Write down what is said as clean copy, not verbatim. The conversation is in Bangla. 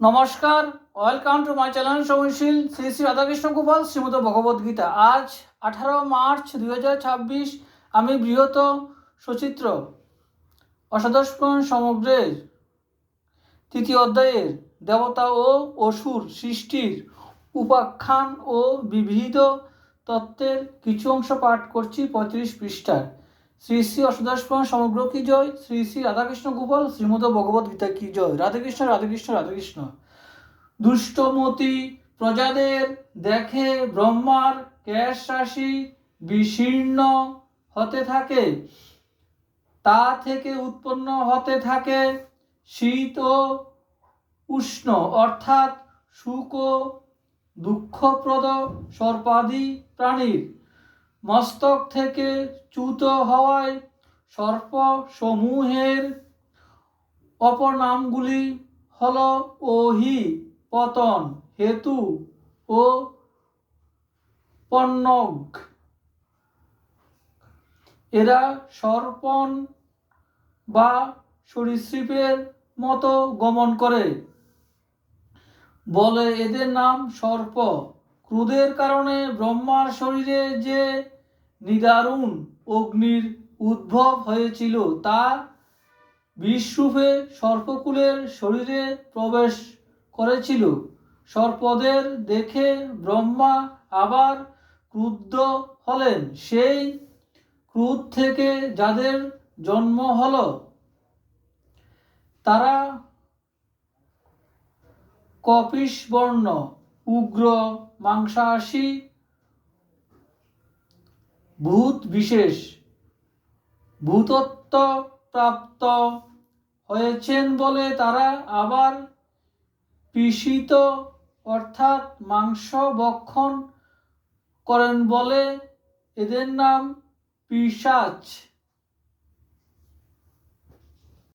নমস্কার, ওয়েলকাম টু মাই চ্যানেল সহনশীল শ্রী শ্রী রাধাকৃষ্ণ গোপাল শ্রীমদ ভগবদ্গীতা। আজ 18 মার্চ 2026। আমি বৃহৎ সচিত্র অষ্টাদশ পুরাণ সমগ্রের তৃতীয় অধ্যায়ের দেবতা ও অসুর সৃষ্টির উপাখ্যান ও বিবিধ তত্ত্বের কিছু অংশ পাঠ করছি 35 পৃষ্ঠার। শ্রী শ্রী অষ্টাদশ পুরাণ সমগ্র কি জয়, শ্রী শ্রী রাধাকৃষ্ণ গোপাল শ্রীমদ ভগবদ্গীতা কি জয়। রাধাকৃষ্ণ রাধাকৃষ্ণ রাধাকৃষ্ণ। দুষ্টমতি প্রজাদের দেখে ব্রহ্মার কেশ রাশি বিশীর্ণ হতে থাকে, তা থেকে উৎপন্ন হতে থাকে শীত ও উষ্ণ অর্থাৎ সুখ ও দুঃখপ্রদ সর্পাদি প্রাণীর। মস্তক থেকে চ্যুত হওয়ায় সর্প সমূহের অপর নামগুলি হল ওহি, পতন, হেতু ও পন্নগ। এরা সর্পণ বা সরীসৃপের মতো গমন করে বলে এদের নাম সর্প। ক্রোধের কারণে ব্রহ্মার শরীরে যে নিদারুণ অগ্নির উদ্ভব হয়েছিল তা বিষরূপে সর্পকুলের শরীরে প্রবেশ করেছিল। সর্পদের দেখে ব্রহ্মা আবার ক্রুদ্ধ হলেন। সেই ক্রোধ থেকে যাদের জন্ম হল তারা কপিশবর্ণ, উগ্র, মাংসাশী, ভূত বিশেষ ভূতত্ব প্রাপ্ত হয়েছেন বলে তারা আবার পিষিত অর্থাৎ মাংস ভক্ষণ করেন বলে এদের নাম পিশাচ।